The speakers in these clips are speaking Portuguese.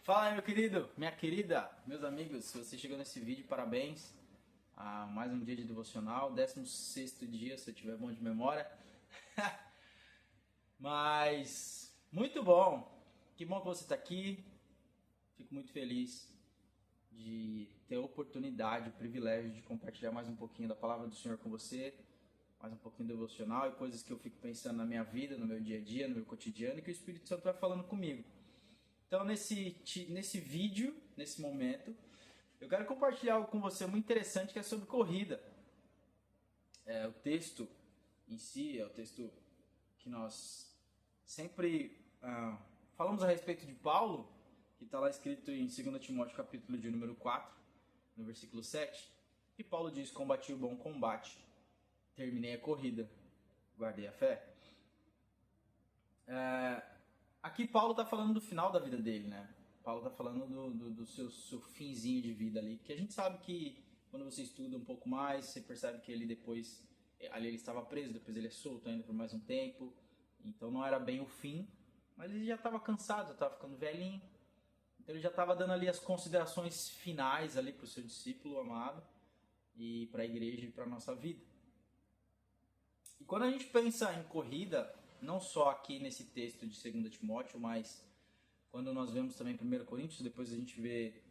Fala aí, meu querido, minha querida, meus amigos, se você chegou nesse vídeo, parabéns. Mais um dia de devocional, 16º dia, se eu tiver bom de memória. Mas, muito bom, que bom que você está aqui. Fico muito feliz de ter a oportunidade, o privilégio de compartilhar mais um pouquinho da palavra do Senhor com você, mais um pouquinho do devocional e coisas que eu fico pensando na minha vida, no meu dia a dia, no meu cotidiano e que o Espírito Santo vai falando comigo. Então, nesse vídeo, nesse momento, eu quero compartilhar algo com você muito interessante que é sobre corrida. O texto em si é o texto que nós sempre falamos a respeito de Paulo, que está lá escrito em 2 Timóteo capítulo de número 4, no versículo 7, e Paulo diz: combati o bom combate, terminei a corrida, guardei a fé. Aqui Paulo está falando do final da vida dele, né? Paulo está falando do seu finzinho de vida ali, que a gente sabe que quando você estuda um pouco mais, você percebe que ele depois, ali ele estava preso, depois ele é solto ainda por mais um tempo, então não era bem o fim, mas ele já estava cansado, já estava ficando velhinho, então ele já estava dando ali as considerações finais ali para o seu discípulo amado e para a igreja e para a nossa vida. E quando a gente pensa em corrida, não só aqui nesse texto de 2 Timóteo, mas quando nós vemos também 1 Coríntios, depois a gente vê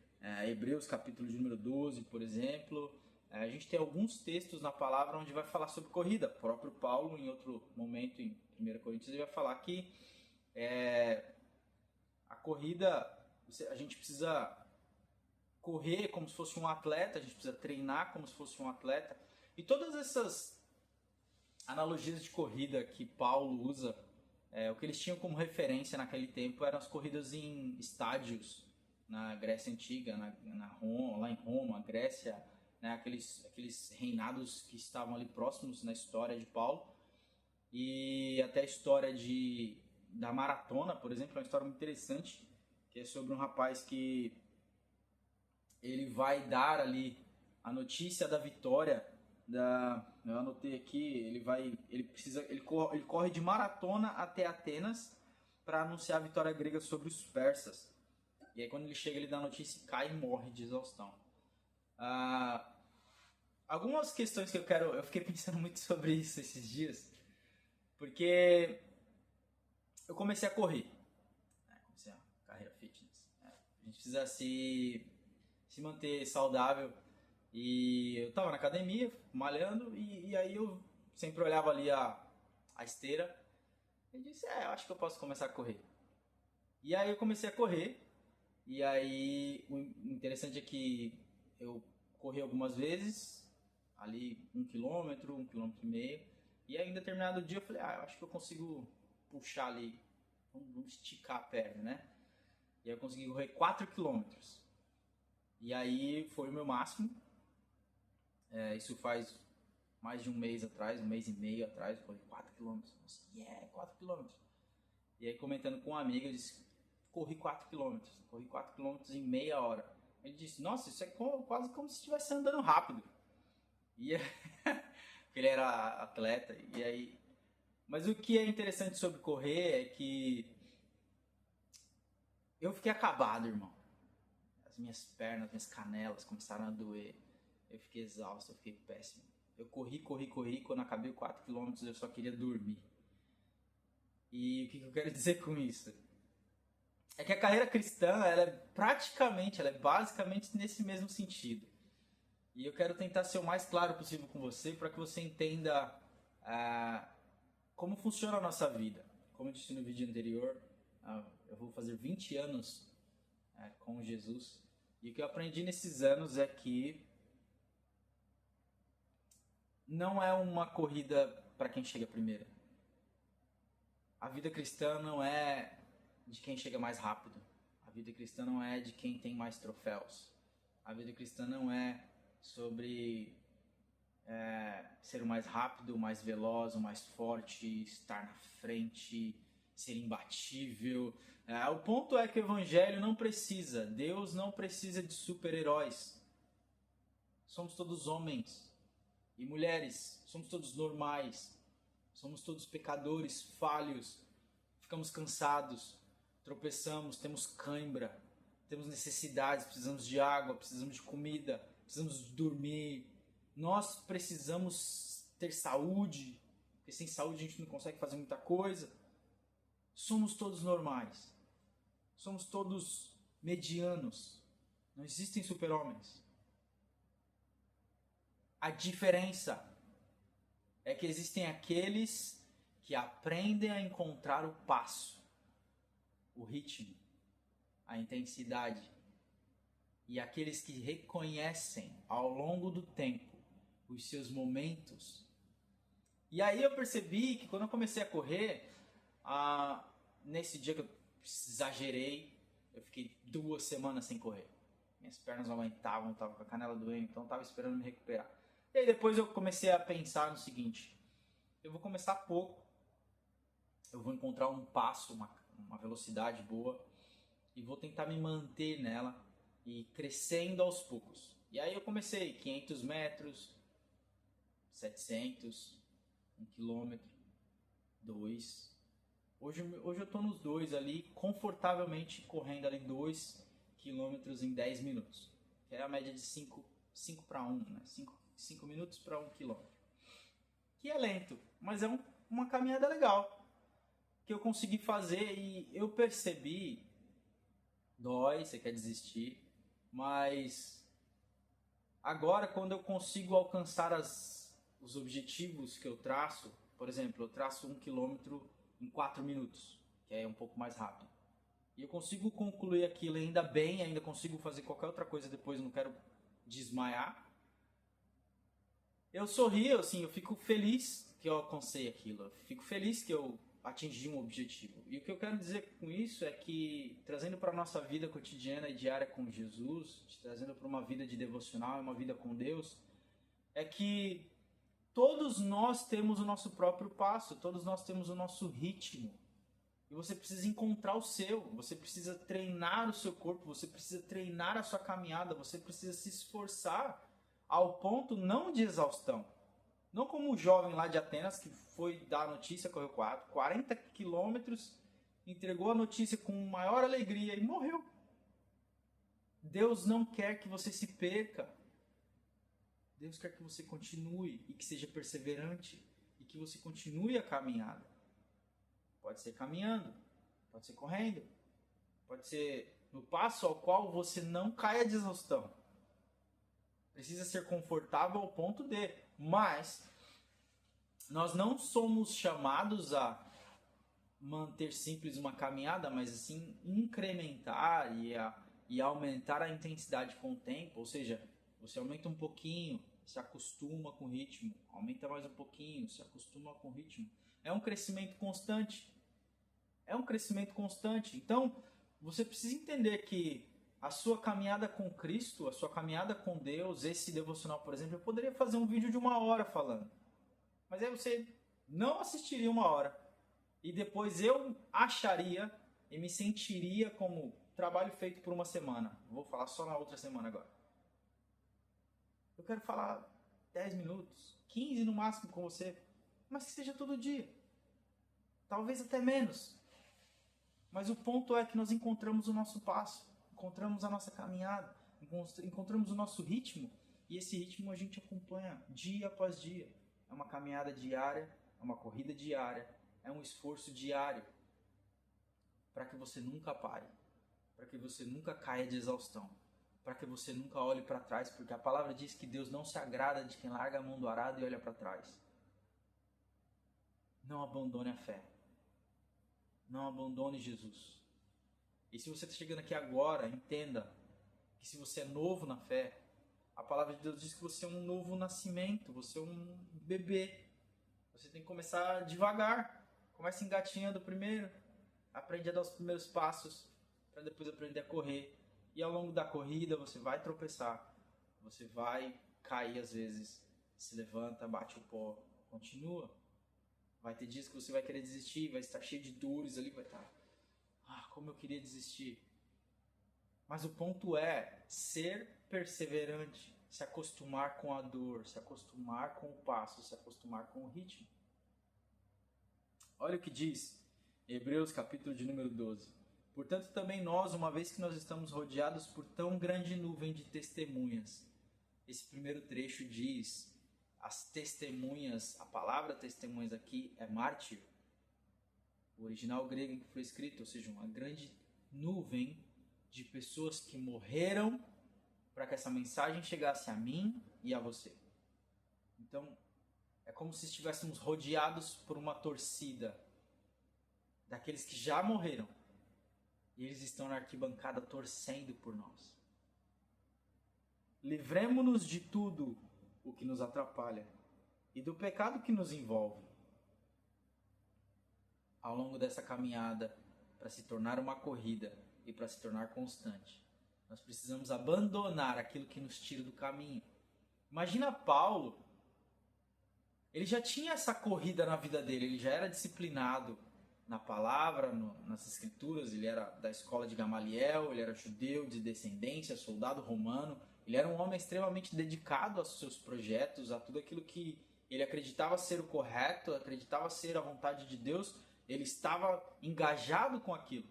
Hebreus capítulo de número 12, por exemplo, a gente tem alguns textos na palavra onde vai falar sobre corrida. O próprio Paulo, em outro momento, em 1 Coríntios, ele vai falar que a corrida, a gente precisa correr como se fosse um atleta, a gente precisa treinar como se fosse um atleta. E todas essas analogias de corrida que Paulo usa, o que eles tinham como referência naquele tempo eram as corridas em estádios na Grécia Antiga, lá em Roma, Grécia, né, aqueles reinados que estavam ali próximos na história de Paulo. E até a história da maratona, por exemplo, é uma história muito interessante, que é sobre um rapaz que ele vai dar ali a notícia da vitória eu anotei aqui, ele corre de maratona até Atenas para anunciar a vitória grega sobre os persas. E aí quando ele chega, ele dá a notícia e cai e morre de exaustão. Algumas questões que eu fiquei pensando muito sobre isso esses dias, porque eu comecei a correr, comecei a carreira fitness. A gente precisa se manter saudável. E eu tava na academia, malhando, e aí eu sempre olhava ali a esteira e disse, eu acho que eu posso começar a correr. E aí eu comecei a correr, e aí o interessante é que eu corri algumas vezes, ali 1 quilômetro, 1,5 km, e aí em determinado dia eu falei, eu acho que eu consigo puxar ali, vamos esticar a perna, né? E aí eu consegui correr 4 km. E aí foi o meu máximo. Isso faz mais de um mês atrás, um mês e meio atrás, eu corri 4 km. Nossa, 4 km. E aí comentando com um amigo, eu disse, corri 4 km em meia hora. Ele disse, nossa, isso é quase como se estivesse andando rápido. E ele era atleta, e aí... Mas o que é interessante sobre correr é que eu fiquei acabado, irmão. As minhas pernas, minhas canelas começaram a doer. Eu fiquei exausto, eu fiquei péssimo. Eu corri. Quando acabei 4 km, eu só queria dormir. E o que eu quero dizer com isso? É que a carreira cristã, ela é basicamente nesse mesmo sentido. E eu quero tentar ser o mais claro possível com você, para que você entenda como funciona a nossa vida. Como eu disse no vídeo anterior, eu vou fazer 20 anos com Jesus. E o que eu aprendi nesses anos é que não é uma corrida para quem chega primeiro. A vida cristã não é de quem chega mais rápido. A vida cristã não é de quem tem mais troféus. A vida cristã não é sobre ser o mais rápido, o mais veloz, o mais forte, estar na frente, ser imbatível. O ponto é que o evangelho não precisa, Deus não precisa de super-heróis. Somos todos homens e mulheres, somos todos normais, somos todos pecadores, falhos, ficamos cansados, tropeçamos, temos cãibra, temos necessidades, precisamos de água, precisamos de comida, precisamos dormir. Nós precisamos ter saúde, porque sem saúde a gente não consegue fazer muita coisa. Somos todos normais. Somos todos medianos. Não existem super-homens. A diferença é que existem aqueles que aprendem a encontrar o passo, o ritmo, a intensidade, e aqueles que reconhecem ao longo do tempo os seus momentos. E aí eu percebi que quando eu comecei a correr, nesse dia que eu exagerei, eu fiquei 2 semanas sem correr. Minhas pernas não aguentavam, estava com a canela doendo, então estava esperando me recuperar. E aí depois eu comecei a pensar no seguinte: eu vou começar pouco, eu vou encontrar um passo, uma velocidade boa, e vou tentar me manter nela e crescendo aos poucos. E aí eu comecei 500 metros, 700, 1 quilômetro, 2. Hoje eu estou nos 2 ali, confortavelmente correndo ali 2 quilômetros em 10 minutos. Que é a média de 5 para 1, né? 5 minutos para 1 quilômetro. Que é lento, mas é uma caminhada legal. Que eu consegui fazer e eu percebi, dói, você quer desistir, mas agora quando eu consigo alcançar os objetivos que eu traço, por exemplo, eu traço 1 quilômetro em 4 minutos, que é um pouco mais rápido, e eu consigo concluir aquilo ainda bem, ainda consigo fazer qualquer outra coisa depois, eu não quero desmaiar, eu sorrio, assim, eu fico feliz que eu alcancei aquilo, eu fico feliz que eu atingir um objetivo. E o que eu quero dizer com isso é que, trazendo para a nossa vida cotidiana e diária com Jesus, trazendo para uma vida de devocional e uma vida com Deus, é que todos nós temos o nosso próprio passo, todos nós temos o nosso ritmo. E você precisa encontrar o seu, você precisa treinar o seu corpo, você precisa treinar a sua caminhada, você precisa se esforçar ao ponto não de exaustão. Não como o jovem lá de Atenas que foi dar a notícia, correu 40 quilômetros, entregou a notícia com maior alegria e morreu. Deus não quer que você se perca. Deus quer que você continue e que seja perseverante e que você continue a caminhada. Pode ser caminhando, pode ser correndo, pode ser no passo ao qual você não caia de exaustão. Precisa ser confortável ao ponto de, mas nós não somos chamados a manter simples uma caminhada, mas assim incrementar e aumentar a intensidade com o tempo, ou seja, você aumenta um pouquinho, se acostuma com o ritmo, aumenta mais um pouquinho, se acostuma com o ritmo. É um crescimento constante. É um crescimento constante. Então, você precisa entender que a sua caminhada com Cristo, a sua caminhada com Deus, esse devocional, por exemplo, eu poderia fazer um vídeo de 1 hora falando. Mas aí você não assistiria 1 hora. E depois eu acharia e me sentiria como trabalho feito por 1 semana. Vou falar só na outra semana agora. Eu quero falar 10 minutos, 15 no máximo com você, mas que seja todo dia. Talvez até menos. Mas o ponto é que nós encontramos o nosso passo, encontramos a nossa caminhada, encontramos o nosso ritmo, e esse ritmo a gente acompanha dia após dia. É uma caminhada diária, é uma corrida diária, é um esforço diário, para que você nunca pare, para que você nunca caia de exaustão, para que você nunca olhe para trás, porque a palavra diz que Deus não se agrada de quem larga a mão do arado e olha para trás. Não abandone a fé. Não abandone Jesus. E se você está chegando aqui agora, entenda que se você é novo na fé, a palavra de Deus diz que você é um novo nascimento, você é um bebê. Você tem que começar devagar. Começa engatinhando primeiro, aprende a dar os primeiros passos, para depois aprender a correr. E ao longo da corrida você vai tropeçar, você vai cair às vezes, se levanta, bate o pó, continua. Vai ter dias que você vai querer desistir, vai estar cheio de dores ali, vai estar, como eu queria desistir. Mas o ponto é ser perseverante, se acostumar com a dor, se acostumar com o passo, se acostumar com o ritmo. Olha o que diz Hebreus capítulo de número 12. Portanto, também nós, uma vez que nós estamos rodeados por tão grande nuvem de testemunhas, esse primeiro trecho diz, as testemunhas, a palavra testemunhas aqui é mártir, o original grego em que foi escrito, ou seja, uma grande nuvem de pessoas que morreram para que essa mensagem chegasse a mim e a você. Então, é como se estivéssemos rodeados por uma torcida daqueles que já morreram e eles estão na arquibancada torcendo por nós. Livremo-nos de tudo o que nos atrapalha e do pecado que nos envolve. Ao longo dessa caminhada, para se tornar uma corrida e para se tornar constante, nós precisamos abandonar aquilo que nos tira do caminho. Imagina Paulo, ele já tinha essa corrida na vida dele, ele já era disciplinado na palavra, nas escrituras, ele era da escola de Gamaliel, ele era judeu de descendência, soldado romano, ele era um homem extremamente dedicado aos seus projetos, a tudo aquilo que ele acreditava ser o correto, acreditava ser a vontade de Deus, ele estava engajado com aquilo.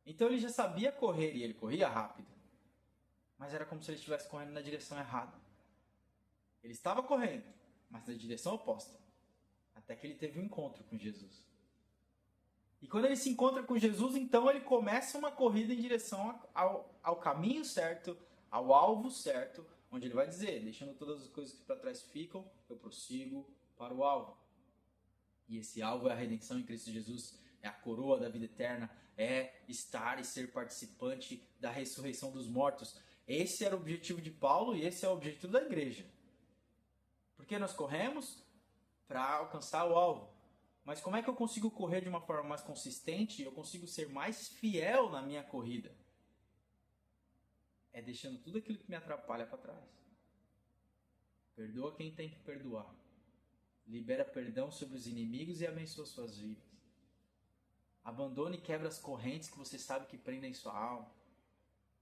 Então ele já sabia correr e ele corria rápido, mas era como se ele estivesse correndo na direção errada. Ele estava correndo, mas na direção oposta. Até que ele teve um encontro com Jesus. E quando ele se encontra com Jesus, então ele começa uma corrida em direção ao caminho certo, ao alvo certo, onde ele vai dizer, deixando todas as coisas que para trás ficam, eu prossigo para o alvo. E esse alvo é a redenção em Cristo Jesus, é a coroa da vida eterna, é estar e ser participante da ressurreição dos mortos. Esse era o objetivo de Paulo e esse é o objetivo da igreja. Por que nós corremos? Para alcançar o alvo. Mas como é que eu consigo correr de uma forma mais consistente e eu consigo ser mais fiel na minha corrida? É deixando tudo aquilo que me atrapalha para trás. Perdoa quem tem que perdoar. Libera perdão sobre os inimigos e abençoa suas vidas. Abandone e quebra as correntes que você sabe que prendem sua alma.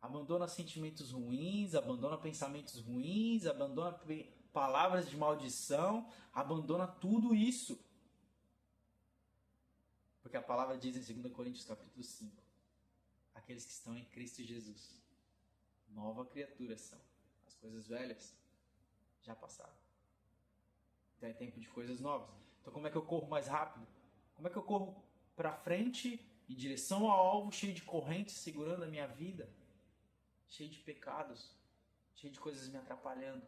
Abandona sentimentos ruins, abandona pensamentos ruins, abandona palavras de maldição, abandona tudo isso. Porque a palavra diz em 2 Coríntios capítulo 5, aqueles que estão em Cristo Jesus, nova criatura são. As coisas velhas já passaram. Então é tempo de coisas novas. Então como é que eu corro mais rápido? Como é que eu corro para frente, em direção ao alvo, cheio de correntes, segurando a minha vida? Cheio de pecados, cheio de coisas me atrapalhando.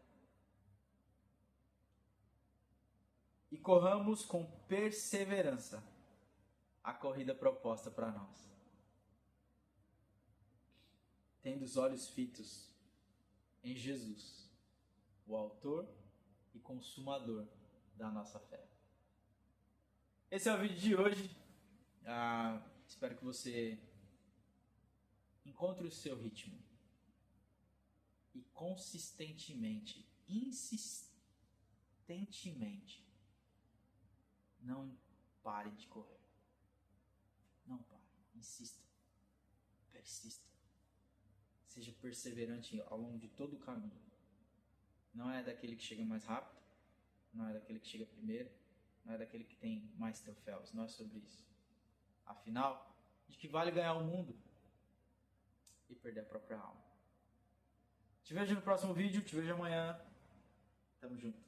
E corramos com perseverança a corrida proposta para nós. Tendo os olhos fitos em Jesus, o autor e consumador da nossa fé. Esse é o vídeo de hoje. Espero que você encontre o seu ritmo e consistentemente, insistentemente, não pare de correr. Não pare. Insista. Persista. Seja perseverante ao longo de todo o caminho. Não é daquele que chega mais rápido. Não é daquele que chega primeiro. Não é daquele que tem mais troféus. Não é sobre isso. Afinal, de que vale ganhar o mundo e perder a própria alma? Te vejo no próximo vídeo. Te vejo amanhã. Tamo junto.